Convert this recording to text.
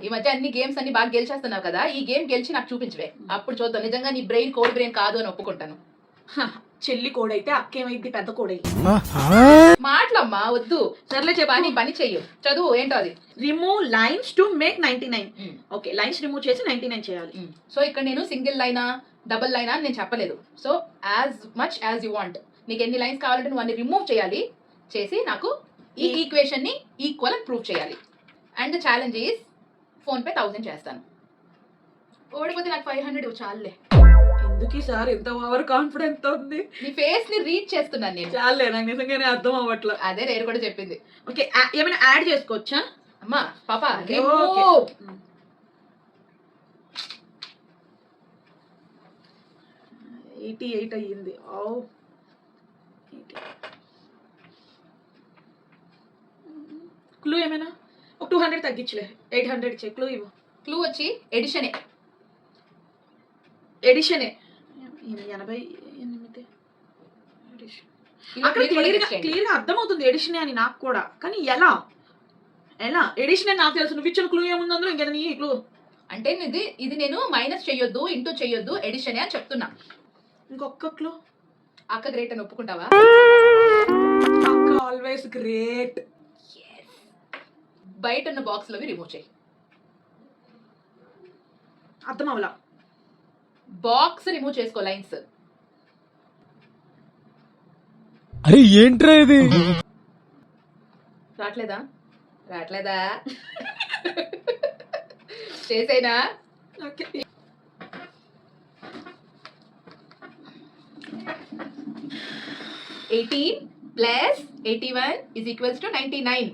ఈ మధ్య అన్ని గేమ్స్ అన్ని బాగా గెలిచేస్తున్నావు కదా, ఈ గేమ్ గెలిచి నాకు చూపించవే. అప్పుడు చూద్దాం నిజంగా నీ బ్రెయిన్ కోడ్ బ్రెయిన్ కాదు అని ఒప్పుకుంటాను. చెల్లి కోడైతే అక్కేమైంది పెద్ద కోడై. మాటలమ్మా వద్దు. సర్లే చెప్పా. నీ పని చెయ్యు. చదువు ఏంటో అది. Remove lines to make 99. Okay, lines remove చేసి 99 చేయాలి. సో ఇక్కడ నేను సింగిల్ లైనా డబుల్ లైనా అని నేను చెప్పలేదు. So as much as you want, నీకు ఎన్ని లైన్స్ కావాలంటే నువ్వు అన్ని రిమూవ్ చేయాలి. చేసి నాకు ఈ ఈక్వేషన్ ని ఈక్వల్ అని ప్రూవ్ చేయాలి. And the challenge is PhonePe 1000 చేస్తాను. ఓడిపోతే నాకు 500 చాలులే. ఎందుకు సార్ ఎంత ఓవర్ కాన్ఫిడెన్స్ తో ఉంది? నీ ఫేస్ ని రీడ్ చేస్తున్నాను నేను. చాలే, నాకు నిజంగానే అర్థం అవ్వట్లా. అదే నేను కూడా చెప్పింది. ఓకే, ఏమైనా యాడ్ చేసుకోవచ్చా? అమ్మా పాపా, 88 అయ్యింది. క్లూ ఏమైనా? ఒక 200 తగ్గించలే, 800 ఇచ్చే. క్లూ ఇవ్వు. క్లూ వచ్చి ఎడిషనే. ఎడిషనే 88. అక్కడ క్లియర్గా అర్థమవుతుంది ఎడిషనే అని నాకు కూడా, కానీ ఎలా ఎడిషన్ అని నాకు తెలుసు. నువ్వు ఇచ్చిన క్లూ ఏముంది అందులో? ఇంకా నీ క్లూ అంటే ఇది నేను మైనస్ చెయ్యొద్దు, ఇంటూ చెయ్యొద్దు, ఎడిషనే అని చెప్తున్నా. ఇంకొక క్లూ. అక్క గ్రేట్ అని ఒప్పుకుంటావా? అక్క ఆల్వేస్ గ్రేట్. బయట ఉన్న బాక్స్ లోవి రిమూవ్ చేయి. అర్థం అవలా. బాక్స్ రిమూవ్ చేసుకో, లైన్స్. అరే ఏంట్రా ఇది? రావట్లేదా చేసేనా? 18 + 81 = 99.